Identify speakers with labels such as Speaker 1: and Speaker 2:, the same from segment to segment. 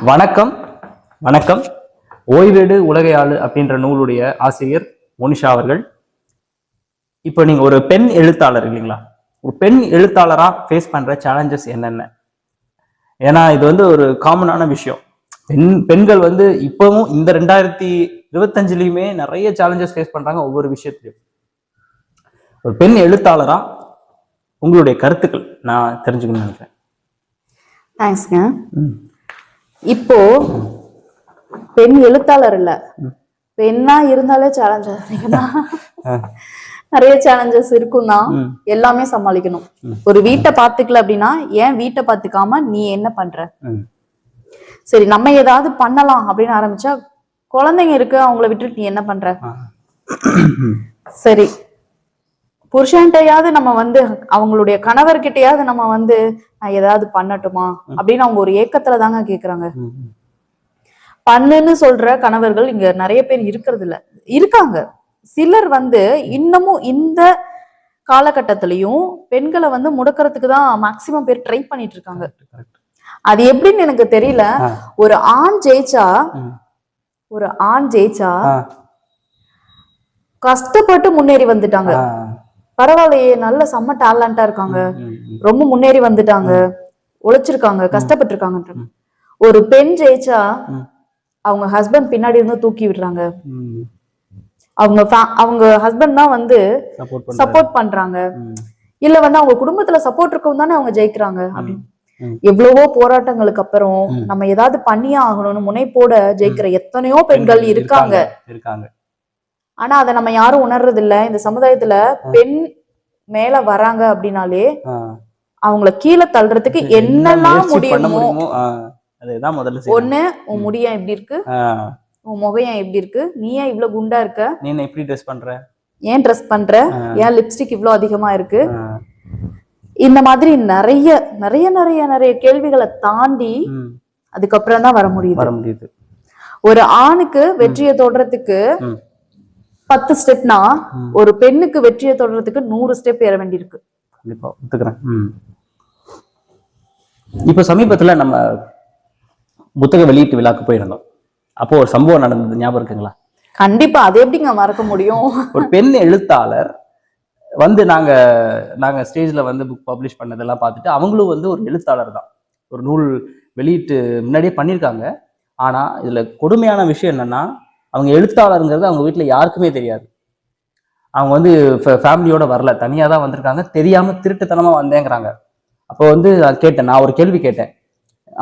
Speaker 1: வணக்கம் வணக்கம். ஓய்வேடு உலகை ஆளு அப்படின்ற நூலுடைய ஆசிரியர் மோனிஷா அவர்கள். இப்போ நீங்க ஒரு பெண் எழுத்தாளர் இல்லைங்களா? ஒரு பெண் எழுத்தாளரா ஃபேஸ் பண்ற சேலஞ்சஸ் என்னென்ன? ஏன்னா இது வந்து ஒரு காமனான விஷயம். பெண்கள் வந்து இப்பவும் இந்த 2025லயுமே நிறைய சேலஞ்சஸ் ஃபேஸ் பண்றாங்க ஒவ்வொரு விஷயத்திலையும். ஒரு பெண் எழுத்தாளரா உங்களுடைய கருத்துக்கள் நான் தெரிஞ்சுக்கணும்னு நினைக்கிறேன்.
Speaker 2: தேங்க்ஸ்ங்க. இப்போ பெண் எழுத்தாளர் இல்ல, பெண்ணா இருந்தாலே சேலஞ்ச் நிறைய சேலஞ்சஸ் இருக்கும் தான். எல்லாமே சமாளிக்கணும். ஒரு வீட்டை பாத்துக்கல அப்படின்னா ஏன் வீட்டை பாத்துக்காம நீ என்ன பண்ற? சரி, நம்ம ஏதாவது பண்ணலாம் அப்படின்னு ஆரம்பிச்சா குழந்தைங்க இருக்கு, அவங்கள விட்டுட்டு நீ என்ன பண்ற? சரி, புருஷன்கிட்டயாவது நம்ம வந்து அவங்களுடைய கணவர்கிட்டயாவது நம்ம வந்து நான் ஏதாவது பண்ணட்டுமா அப்படின்னு அவங்க ஒரு ஏக்கத்துல தாங்க கேக்குறாங்க. பண்ணுன்னு சொல்ற கணவர்கள் இங்க நிறைய பேர் இருக்கிறது இல்ல, இருக்காங்க. சிலர் வந்து இன்னமும் இந்த காலகட்டத்திலையும் பெண்களை வந்து முடக்கிறதுக்கு தான் மேக்சிமம் பேர் ட்ரை பண்ணிட்டு இருக்காங்க. அது எப்படின்னு எனக்கு தெரியல. ஒரு ஆண் ஜெயிச்சா கஷ்டப்பட்டு முன்னேறி வந்துட்டாங்க. பரவாயில்லையே, நல்ல செம்ம டேலண்டா இருக்காங்க, ரொம்ப முன்னேறி வந்துட்டாங்க, உழைச்சிருக்காங்க, கஷ்டப்பட்டு இருக்காங்க. ஒரு பெண் ஜெயிச்சா அவங்க ஹஸ்பண்ட் பின்னாடி இருந்து தூக்கி விடுறாங்க. அவங்க ஹஸ்பண்ட் தான் வந்து சப்போர்ட் பண்றாங்க. இல்ல வந்து அவங்க குடும்பத்துல சப்போர்ட் இருக்கவும் தானே அவங்க ஜெயிக்கிறாங்க. அப்படின்னு எவ்வளவோ போராட்டங்களுக்கு அப்புறம் நம்ம ஏதாவது பண்ணியே ஆகணும்னு முனைப்போட ஜெயிக்கிற எத்தனையோ பெண்கள் இருக்காங்க. ஆனா அதை நம்ம யாரும் உணர்றது இல்ல. இந்த சமுதாயத்துல பெண் மேல வராங்க அப்படின்னாலே அவங்கள கீழே தள்ளுறதுக்கு என்னெல்லாம் முடியுமோ ஒண்ணு, உன் முடிய எப்படி இருக்கு, உன் முகம் எப்படி இருக்கு, நீ ஏன் இவ்வளவு குண்டா இருக்க,
Speaker 1: நீ எப்படி ட்ரெஸ் பண்ற,
Speaker 2: ஏன் ட்ரெஸ் பண்ற, ஏன் லிப்ஸ்டிக் இவ்வளவு அதிகமா இருக்கு, இந்த மாதிரி நிறைய நிறைய நிறைய நிறைய கேள்விகளை தாண்டி அதுக்கப்புறம் தான் வர முடியுது. ஒரு ஆணுக்கு வெற்றியை தொடறதுக்கு 10 ஸ்டெப்னா ஒரு பெண்ணுக்கு வெற்றியை தொடறதுக்கு 100 ஸ்டெப் ஏற வேண்டியிருக்கு.
Speaker 1: கண்டிப்பா ஒத்துக்கிறேன். இப்ப சமீபத்துல நம்ம புத்தக வெளியீட்டு விழாக்கு போயிருந்தோம். அப்போ ஒரு சம்பவம் நடந்தது, ஞாபகம் இருக்குங்களா?
Speaker 2: கண்டிப்பா, அது எப்படிங்க மறக்க முடியும்?
Speaker 1: ஒரு பெண் எழுத்தாளர் வந்து நாங்க ஸ்டேஜ்ல வந்து புக் பப்ளிஷ் பண்ணதெல்லாம் பார்த்துட்டு அவங்களும் வந்து ஒரு எழுத்தாளர் தான், ஒரு நூல் வெளியீட்டு முன்னாடியே பண்ணியிருக்காங்க. ஆனா இதுல கொடுமையான விஷயம் என்னன்னா, அவங்க எழுத்தாளருங்கிறது அவங்க வீட்டுல யாருக்குமே தெரியாது. அவங்க வந்து ஃபேமிலியோட வரல, தனியா தான் வந்திருக்காங்க. தெரியாம திருட்டுத்தனமா வந்தேங்கிறாங்க. அப்போ வந்து நான் ஒரு கேள்வி கேட்டேன்.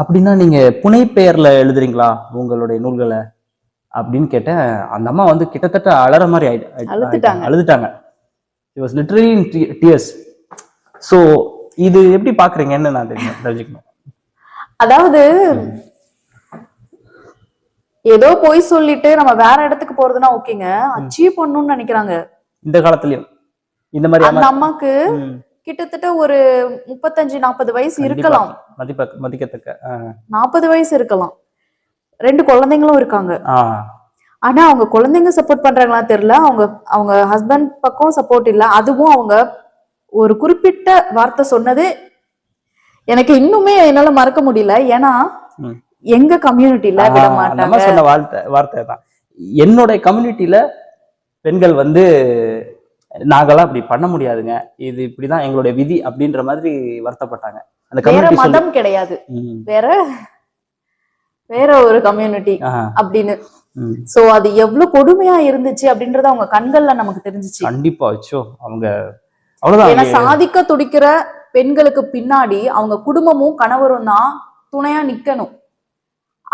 Speaker 1: அப்படின்னா நீங்க புனைப்பெயர்ல எழுதுறீங்களா உங்களுடைய நூல்களை அப்படின்னு கேட்டேன். அந்த அம்மா வந்து கிட்டத்தட்ட அலற மாதிரி அழுதுட்டாங்க. It was literally in tears. So இது எப்படி பாக்குறீங்கன்னு நான் தெரிஞ்சுக்கணும்.
Speaker 2: அதாவது ஏதோ போய் சொல்லிட்டு நம்ம வேற இடத்துக்கு போறதுன்னா ஓகேங்க, அச்சீவ் பண்ணணும்னு நினைக்கிறாங்க
Speaker 1: இந்த காலத்துலயும். இந்த மாதிரி
Speaker 2: அந்த அம்மாக்கு கிட்டத்தட்ட ஒரு 35-40 வயசு இருக்கலாம்,
Speaker 1: மதிக்கத்தக்க
Speaker 2: 40 வயசு இருக்கலாம். 2 குழந்தைங்களும் இருக்காங்க. ஆனா அவங்க குழந்தைங்க சப்போர்ட் பண்றாங்களா தெரியல, அவங்க ஹஸ்பண்ட் பக்கம் சப்போர்ட் இல்ல. அதுவும் அவங்க ஒரு குறிப்பிட்ட வார்த்தை சொன்னது எனக்கு இன்னுமே என்னால மறக்க முடியல. ஏன்னா எங்க கம்யூனிட்டில விட மாட்டாங்க.
Speaker 1: சொன்ன வார்த்தை தான், என்னோட கம்யூனிட்டியில பெண்கள் வந்து நாங்கெல்லாம் அப்படி பண்ண முடியாதுங்க, இது இப்படிதான் எங்களுடைய விதி அப்படின்ற மாதிரி வருத்தப்பட்டாங்க.
Speaker 2: வேற மதம் கிடையாது, வேற ஒரு கம்யூனிட்டி அப்படின்னு. சோ அது எவ்வளவு கொடுமையா இருந்துச்சு அப்படின்றது அவங்க கண்கள்ல நமக்கு தெரிஞ்சிச்சு.
Speaker 1: கண்டிப்பா. அவங்க அவ்வளவுதான்.
Speaker 2: ஏன்னா சாதிக்க துடிக்கிற பெண்களுக்கு பின்னாடி அவங்க குடும்பமும் கணவரும் தான் துணையா நிக்கணும்.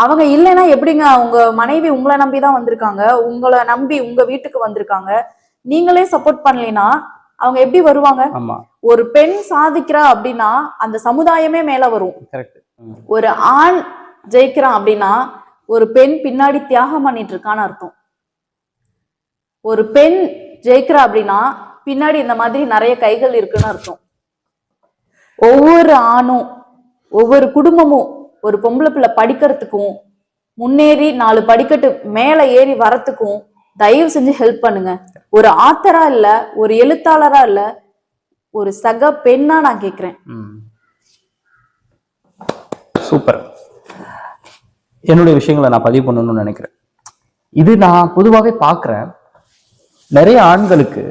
Speaker 2: அவங்க இல்லைன்னா எப்படிங்க? உங்க மனைவி உங்களை நம்பிதான் வந்திருக்காங்க, உங்களை நம்பி உங்க வீட்டுக்கு வந்திருக்காங்க, நீங்களே சப்போர்ட் பண்ணலைன்னா அவங்க எப்படி வருவாங்க? ஒரு பெண் சாதிக்கிறா அப்படின்னா அந்த சமுதாயமே மேல வரும். ஒரு ஆண் ஜெயிக்கிறான் அப்படின்னா ஒரு பெண் பின்னாடி தியாகம் பண்ணிட்டு இருக்கான்னு அர்த்தம். ஒரு பெண் ஜெயிக்கிறா அப்படின்னா பின்னாடி இந்த மாதிரி நிறைய கைகள் இருக்குன்னு அர்த்தம். ஒவ்வொரு ஆணும் ஒவ்வொரு குடும்பமும் ஒரு பொம்பளை பிள்ளை படிக்கிறதுக்கும் முன்னேறி 4 படிக்கட்டு மேல ஏறி வரத்துக்கும் தயவு செஞ்சு ஹெல்ப் பண்ணுங்க. ஒரு ஆத்தரா இல்ல, ஒரு எழுத்தாளரா இல்ல, ஒரு சக பெண்ணா நான் கேக்குறேன்.
Speaker 1: சூப்பர். என்னுடைய விஷயங்களை நான் பதிவு பண்ணணும்னு நினைக்கிறேன். இது நான் பொதுவாகவே பார்க்குறேன். நிறைய ஆண்களுக்கு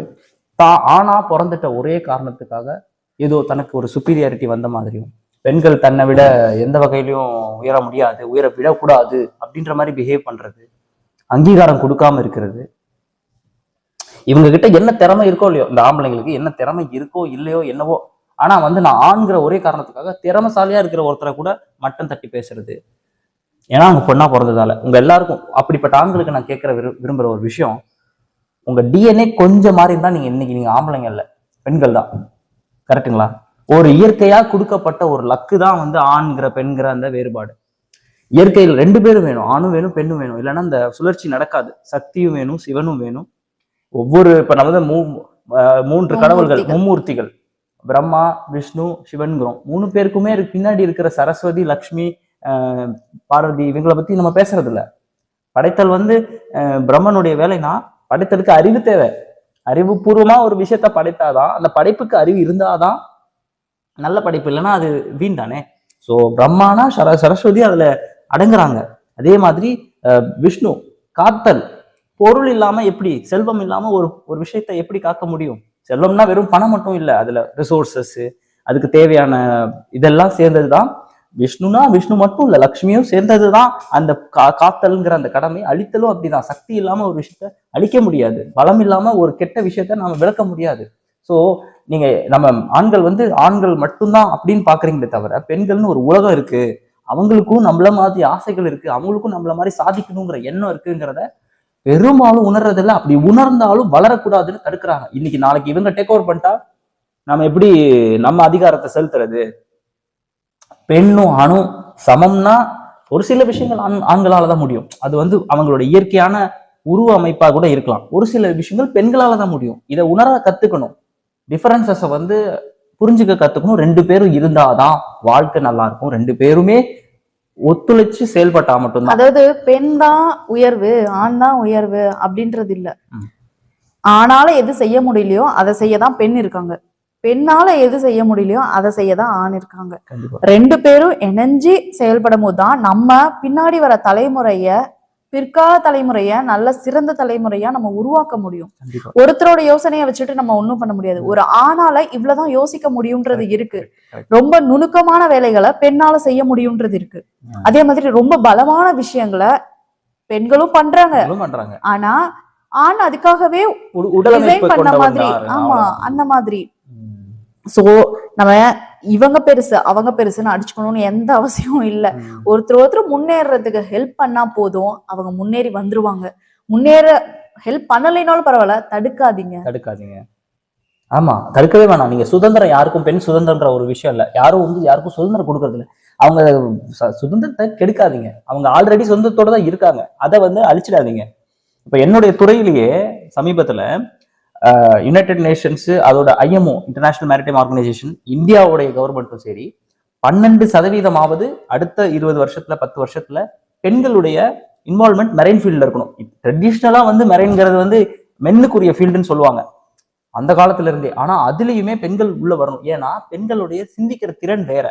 Speaker 1: ஆணா பிறந்துட்ட ஒரே காரணத்துக்காக ஏதோ தனக்கு ஒரு சுப்பீரியாரிட்டி வந்த மாதிரியும், பெண்கள் தன்னை விட எந்த வகையிலையும் உயர முடியாது, உயர விடக்கூடாது அப்படின்ற மாதிரி பிஹேவ் பண்றது, அங்கீகாரம் கொடுக்காம இருக்கிறது. இவங்க கிட்ட என்ன திறமை இருக்கோ இல்லையோ, இந்த ஆம்பளைங்களுக்கு என்ன திறமை இருக்கோ இல்லையோ என்னவோ, ஆனா வந்து நான் ஆண்கிற ஒரே காரணத்துக்காக திறமைசாலியா இருக்கிற ஒருத்தரை கூட மட்டம் தட்டி பேசுறது. ஏன்னா அவங்க பொண்ணா பிறந்ததால. உங்க எல்லாருக்கும் அப்படிப்பட்ட ஆண்களுக்கு நான் கேட்கிற விரும்புற ஒரு விஷயம், உங்க டிஎன்ஏ கொஞ்சம் மாறி இருந்தா இன்னைக்கு நீங்க ஆம்பளைங்க இல்ல, பெண்கள் தான். கரெக்டுங்களா? ஒரு இயற்கையா கொடுக்கப்பட்ட ஒரு லக்கு தான் வந்து ஆண்கிற பெண்கிற அந்த வேறுபாடு. இயற்கையில் 2 பேரும் வேணும், ஆணும் வேணும் பெண்ணும் வேணும், இல்லைன்னா அந்த சுழற்சி நடக்காது. சக்தியும் வேணும், சிவனும் வேணும். ஒவ்வொரு இப்ப நம்ம 3 கடவுள்கள், மும்மூர்த்திகள், பிரம்மா, விஷ்ணு, சிவன்கிறோம். 3 பேருக்குமே பின்னாடி இருக்கிற சரஸ்வதி, லக்ஷ்மி, பார்வதி இவங்களை பத்தி நம்ம பேசுறது இல்ல. படைத்தல் வந்து பிரம்மனுடைய வேலைனா, படைத்தலுக்கு அறிவு தேவை. அறிவுபூர்வமா ஒரு விஷயத்த படைத்தாதான், அந்த படைப்புக்கு அறிவு இருந்தாதான் நல்ல படைப்பு, இல்லைன்னா அது வீண் தானே. ஸோ பிரம்மானா சரஸ்வதி அதுல அடங்குறாங்க. அதே மாதிரி விஷ்ணு காத்தல், பொருள் இல்லாம எப்படி, செல்வம் இல்லாம ஒரு விஷயத்த எப்படி காக்க முடியும்? செல்வம்னா வெறும் பணம் மட்டும் இல்லை, அதுல ரிசோர்சஸ், அதுக்கு தேவையான இதெல்லாம் சேர்ந்ததுதான் விஷ்ணுனா. விஷ்ணு மட்டும் இல்ல, லக்ஷ்மியும் சேர்ந்ததுதான் அந்த காத்தல்ங்கிற அந்த கடமை. அழித்தலும் அப்படிதான். சக்தி இல்லாம ஒரு விஷயத்த அழிக்க முடியாது, பலம் இல்லாம ஒரு கெட்ட விஷயத்த நாம விளக்க முடியாது. ஸோ நீங்க நம்ம ஆண்கள் வந்து ஆண்கள் மட்டும்தான் அப்படின்னு பாக்குறீங்களே தவிர, பெண்கள்னு ஒரு உலகம் இருக்கு, அவங்களுக்கும் நம்மள மாதிரி ஆசைகள் இருக்கு, அவங்களுக்கும் நம்மள மாதிரி சாதிக்கணுங்கிற எண்ணம் இருக்குங்கிறத பெரும்பாலும் உணர்றதில்ல. அப்படி உணர்ந்தாலும் வளரக்கூடாதுன்னு தடுக்கிறாங்க. இன்னைக்கு நாளைக்கு இவங்க டேக் ஓவர் பண்ணிட்டா நம்ம எப்படி நம்ம அதிகாரத்தை செலுத்துறது? பெண்ணும் ஆணும் சமம்னா ஒரு சில விஷயங்கள் ஆண்களால தான் முடியும். அது வந்து அவங்களோட இயற்கையான உருவ அமைப்பா கூட இருக்கலாம். ஒரு சில விஷயங்கள் பெண்களால தான் முடியும். இதை உணர கத்துக்கணும். டிஃபரன்சஸை வந்து புரிஞ்சுக்க கத்துக்கணும். 2 பேரும் இருந்தாதான் வாழ்க்கை நல்லா இருக்கும். 2 பேருமே ஒத்துழைச்சு செயல்பட்டா மட்டும்தான்.
Speaker 2: அதாவது பெண் தான் உயர்வு, ஆண் தான் உயர்வு அப்படின்றது இல்ல. ஆணால எது செய்ய முடியலையோ அதை செய்யதான் பெண் இருக்காங்க, பெண்ணால எது செய்ய முடியலையோ அதை செய்யதான் ஆண் இருக்காங்க. 2 பேரும் இணைஞ்சு செயல்படும் போதுதான் நம்ம பின்னாடி வர தலைமுறைய, பிற்கால தலைமுறைய நல்ல சிறந்த தலைமுறையா நம்ம உருவாக்க முடியும். ஒருத்தரோட யோசனையை வச்சுட்டு நம்ம ஒண்ணும் பண்ண முடியாது. ஒரு ஆணால இவ்வளவுதான் யோசிக்க முடியும்ன்றது இருக்கு. ரொம்ப நுணுக்கமான வேலைகளை பெண்ணால செய்ய முடியும்ன்றது இருக்கு. அதே மாதிரி ரொம்ப பலமான விஷயங்களை பெண்களும் பண்றாங்க. ஆனா ஆண் அதுக்காகவே பண்ண மாதிரி, ஆமா அந்த மாதிரி. சோ நம்ம இவங்க பெருசு அவங்க பெருசுன்னு அடிச்சுக்கணும்னு எந்த அவசியமும் இல்லை. ஒருத்தர் முன்னேறதுக்கு ஹெல்ப் பண்ணா போதும், அவங்க முன்னேறி வந்துருவாங்க. முன்னேற ஹெல்ப் பண்ணலைனாலும் பரவாயில்ல, தடுக்காதீங்க.
Speaker 1: ஆமா, தடுக்கவே வேணாம். நீங்க சுதந்திரம், யாருக்கும் பெண் சுதந்திரன்ற ஒரு விஷயம் இல்லை. யாரும் வந்து யாருக்கும் சுதந்திரம் கொடுக்கறது இல்லை. அவங்க சுதந்திரத்தை கெடுக்காதீங்க. அவங்க ஆல்ரெடி சுதந்திரத்தோட தான் இருக்காங்க, அதை வந்து அழிச்சிடாதீங்க. இப்ப என்னுடைய துறையிலேயே சமீபத்துல யுனைடெட் நேஷன்ஸ், அதோட IMO, இன்டர்நேஷனல் மேரிடைம் ஆர்கனைசேஷன், இந்தியாவுடைய கவர்மெண்ட்டும் சரி, 12% அடுத்த 20 வருஷத்துல 10 வருஷத்துல பெண்களுடைய இன்வால்மெண்ட் மெரைன் ஃபீல்ட்ல இருக்கணும். ட்ரெடிஷ்னலா வந்து மெரைன்ங்கிறது வந்து மென்னுக்குரிய ஃபீல்டுன்னு சொல்லுவாங்க அந்த காலத்துல இருந்தே. ஆனா அதுலயுமே பெண்கள் உள்ள வரணும். ஏன்னா பெண்களுடைய சிந்திக்கிற திறன் வேற,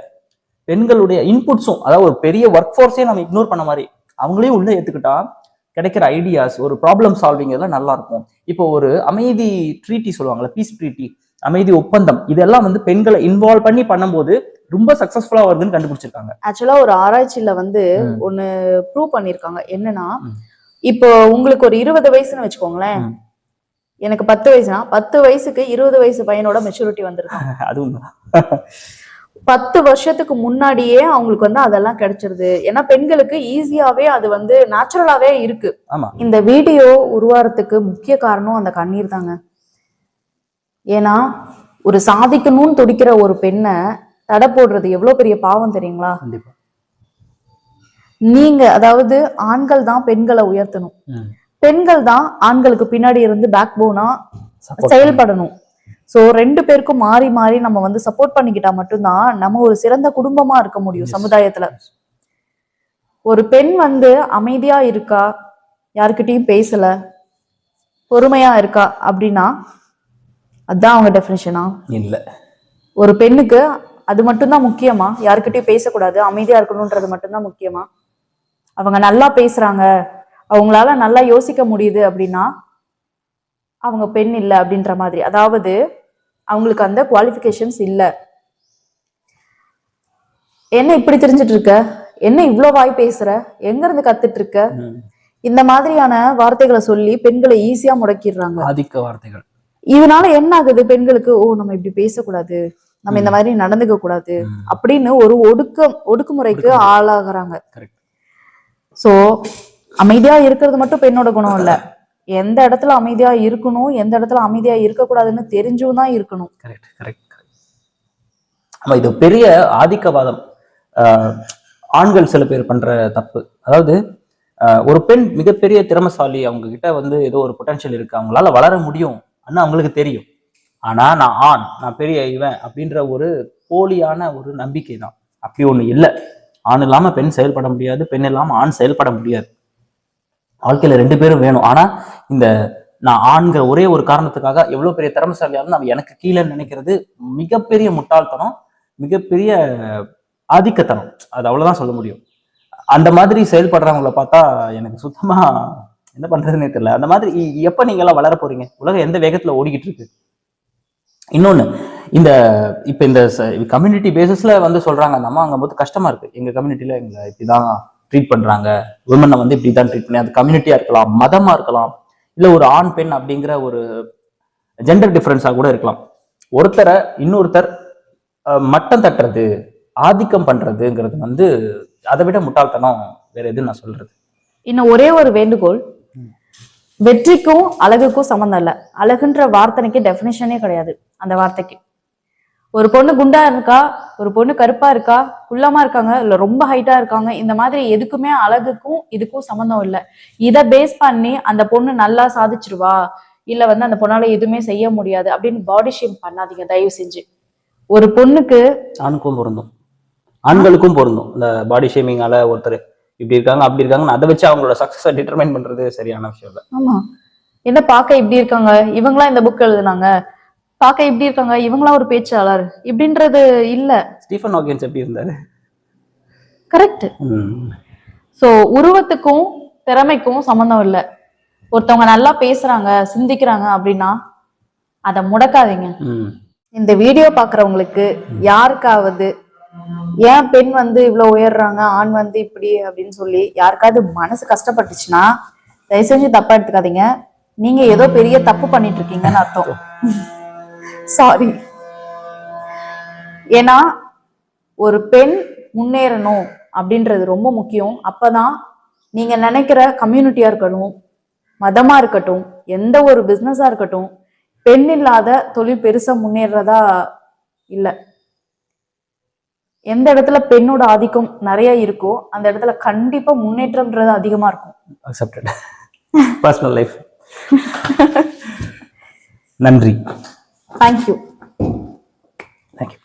Speaker 1: பெண்களுடைய இன்புட்ஸும், அதாவது ஒரு பெரிய ஒர்க் ஃபோர்ஸே நம்ம இக்னோர் பண்ண மாதிரி அவங்களையும் உள்ள ஏத்துக்கிட்டா கிடைக்கிற ஐடியாஸ், ஒரு ப்ராப்ளம் சால்விங் எல்லாம் நல்லா இருக்கும். இப்போ ஒரு அமைதி ட்ரீட்டி சொல்லுவாங்கல்ல, பீஸ் ட்ரீட்டி, அமைதி ஒப்பந்தம், இதெல்லாம் வந்து பெண்களை இன்வால்வ் பண்ணி பண்ணும்போது ரொம்ப சக்சஸ்ஃபுல்லா வருதுன்னு கண்டுபிடிச்சிருக்காங்க.
Speaker 2: ஆக்சுவலா ஒரு ஆராய்ச்சியில வந்து ஒண்ணு ப்ரூவ் பண்ணிருக்காங்க. என்னன்னா, இப்போ உங்களுக்கு ஒரு 20 வயசுன்னு வச்சுக்கோங்களேன், எனக்கு 10 வயசுனா 10 வயசுக்கு 20 வயசு பையனோட மெச்சூரிட்டி வந்திருக்காங்க.
Speaker 1: அதுவும்
Speaker 2: 10 வருஷத்துக்கு முன்னாடியே அவங்களுக்கு வந்து அதெல்லாம் கிடைச்சிருது. ஏன்னா பெண்களுக்கு ஈஸியாவே அது வந்து நேச்சுரலாவே இருக்கு. இந்த வீடியோ உருவாறதுக்கு முக்கிய காரணம் அந்த கண்ணீர் தாங்க. ஏன்னா ஒரு சாதிக்கணும்னு துடிக்கிற ஒரு பெண்ணை தடை போடுறது எவ்வளவு பெரிய பாவம் தெரியுங்களா? நீங்க, அதாவது ஆண்கள் தான் பெண்களை உயர்த்தணும், பெண்கள் தான் ஆண்களுக்கு பின்னாடி இருந்து பேக் போனா செயல்படணும். சோ 2 பேருக்கும் மாறி மாறி நம்ம வந்து சப்போர்ட் பண்ணிக்கிட்டா மட்டும்தான் நம்ம ஒரு சிறந்த குடும்பமா இருக்க முடியும் சமுதாயத்துல. ஒரு பெண் வந்து அமைதியா இருக்கா, யாருக்கிட்டையும் பேசல, பொறுமையா இருக்கா அப்படின்னா அதுதான் அவங்க டெஃபினிஷனா? இல்ல. ஒரு பெண்ணுக்கு அது மட்டும்தான் முக்கியமா? யாருக்கிட்டையும் பேசக்கூடாது, அமைதியா இருக்கணும்ன்றது மட்டும்தான் முக்கியமா? அவங்க நல்லா பேசுறாங்க, அவங்களால நல்லா யோசிக்க முடியுது அப்படின்னா அவங்க பெண் இல்லை அப்படின்ற மாதிரி. அதாவது அவங்களுக்கு அந்த குவாலிஃபிகேஷன்ஸ் இல்லை. என்ன இப்படி தெரிஞ்சிட்டு இருக்க, என்ன இவ்வளோ வாய் பேசுற, எங்க இருந்து கத்துட்டு இருக்க, இந்த மாதிரியான வார்த்தைகளை சொல்லி பெண்களை ஈஸியா முடக்கிடுறாங்க.
Speaker 1: ஆதிக்க வார்த்தைகள்.
Speaker 2: இதனால என்ன ஆகுது, பெண்களுக்கு ஓ நம்ம இப்படி பேசக்கூடாது, நம்ம இந்த மாதிரி நடந்துக்க கூடாது அப்படின்னு ஒரு ஒடுக்குமுறைக்கு ஆளாகிறாங்க. சோ அமைதியா இருக்கிறது மட்டும் பெண்ணோட குணம் இல்ல, எந்த இடத்துல அமைதியா இருக்கணும், எந்த இடத்துல அமைதியா இருக்கக்கூடாதுன்னு தெரிஞ்சும் தான் இருக்கணும்.
Speaker 1: Correct correct. ஆமா, இது பெரிய ஆதிக்கவாதம். ஆண்கள் சில பேர் பண்ற தப்பு. அதாவது ஒரு பெண் மிகப்பெரிய திறமைசாலி, அவங்க கிட்ட வந்து ஏதோ ஒரு பொட்டன்ஷியல் இருக்கு, அவங்களால வளர முடியும் ஆனா அவங்களுக்கு தெரியும். ஆனா நான் ஆண், நான் பெரிய இவன் அப்படின்ற ஒரு போலியான ஒரு நம்பிக்கை தான். அப்படி ஒண்ணு இல்லை. ஆண் இல்லாம பெண் செயல்பட முடியாது, பெண் இல்லாம ஆண் செயல்பட முடியாது. வாழ்க்கையில 2 பேரும் வேணும். ஆனா இந்த நான் ஆண்கிற ஒரே ஒரு காரணத்துக்காக எவ்வளவு பெரிய திறமைசாலியாலும் நம்ம எனக்கு கீழே நினைக்கிறது மிகப்பெரிய முட்டாள்தனம், மிகப்பெரிய ஆதிக்கத்தனம். அது அவ்வளவுதான் சொல்ல முடியும். அந்த மாதிரி செயல்படுறவங்கள பார்த்தா எனக்கு சுத்தமா என்ன பண்றதுன்னே தெரியல. அந்த மாதிரி எப்ப நீங்க எல்லாம் வளர போறீங்க? உலகம் எந்த வேகத்துல ஓடிக்கிட்டு இருக்கு. இன்னொன்னு, இப்ப இந்த கம்யூனிட்டி பேசிஸ்ல வந்து சொல்றாங்க, அந்த அம்மா அங்க போது கஷ்டமா இருக்கு, எங்க கம்யூனிட்டியில எங்களை இப்படிதான் ட்ரீட் பண்றாங்க, விமனை வந்து இப்படிதான் ட்ரீட் பண்ணி, அது கம்யூனிட்டியா இருக்கலாம், மதமா இருக்கலாம், இல்ல ஒரு ஆண் பெண் அப்படிங்கிற ஒரு ஜெண்டர் டிஃபரன்ஸா கூட இருக்கலாம். ஒருத்தரை இன்னொருத்தர் மட்டம் தட்டுறது, ஆதிக்கம் பண்றதுங்கிறது வந்து அதை விட முட்டாள்தனம் வேற எதுவும் நான் சொல்றது.
Speaker 2: இன்னும் ஒரே ஒரு வேண்டுகோள், வெற்றிக்கும் அழகுக்கும் சம்மந்தம் இல்லை. அழகுன்ற வார்த்தைக்கு டெஃபினேஷனே கிடையாது. அந்த வார்த்தைக்கு ஒரு பொண்ணு குண்டா இருக்கா, ஒரு பொண்ணு கருப்பா இருக்கா, குள்ளமா இருக்காங்க, இல்ல ரொம்ப ஹைட்டா இருக்காங்க, இந்த மாதிரி எதுக்குமே அழகுக்கும் இதுக்கும் சம்மந்தம் இல்லை. இதை பேஸ் பண்ணி அந்த பொண்ணு நல்லா சாதிச்சிருவா, இல்ல வந்து அந்த பொண்ணால எதுவுமே செய்ய முடியாது அப்படின்னு பாடி ஷேம் பண்ணாதீங்க தயவு செஞ்சு. ஒரு பொண்ணுக்கு
Speaker 1: ஆணுக்கும் பொருந்தும், ஆண்களுக்கும் பொருந்தும். இந்த பாடி ஷேமிங்கால ஒருத்தர் இப்படி இருக்காங்க அப்படி இருக்காங்கன்னு அதை வச்சு அவங்களோட சக்சஸை டிட்டர்மைன் பண்றது சரியான விஷயம் இல்லை.
Speaker 2: ஆமா, என்ன பார்க்க இப்படி இருக்காங்க, இவங்களா இந்த புக் எழுதுனாங்க, பார்க்க இப்படி இருக்காங்க, இவங்களா ஒரு பேச்சாளர் இப்படின்றது இல்ல.
Speaker 1: ஸ்டீஃபன் ஹாக்கின்ஸ் எப்படி இருந்தாரு?
Speaker 2: கரெக்ட். சோ உருவத்துக்கும் திறமைக்கும் சம்பந்தம் இல்லை. ஒருத்தவங்க நல்லா பேசுறாங்க, சிந்திக்கிறாங்க அப்படின்னா அதை முடக்காதீங்க. இந்த வீடியோ பாக்குறவங்களுக்கு யாருக்காவது ஏன் பெண் வந்து இவ்வளவு உயர்றாங்க, ஆண் வந்து இப்படி அப்படின்னு சொல்லி யாருக்காவது மனசு கஷ்டப்பட்டுச்சுன்னா தயவு செஞ்சு தப்பா எடுத்துக்காதீங்க. நீங்க ஏதோ பெரிய தப்பு பண்ணிட்டு இருக்கீங்கன்னு அர்த்தம். சாரி. ஏன்னா ஒரு பெண் முன்னேறணும் அப்படின்றது ரொம்ப முக்கியம். அப்பதான் நீங்க நினைக்கிற கம்யூனிட்டியா இருக்கட்டும், மதமா இருக்கட்டும், எந்த ஒரு பிசினஸா இருக்கட்டும், பெண் இல்லாத தொழில் பெருசா முன்னேறதா இல்லை. எந்த இடத்துல பெண்ணோட ஆதிக்கம் நிறைய இருக்கோ அந்த இடத்துல கண்டிப்பா முன்னேற்றம்ன்றது அதிகமா இருக்கும்.
Speaker 1: அக்செப்டட். Personal life. நன்றி.
Speaker 2: தேங்க்யூ.
Speaker 1: தேங்க்யூ.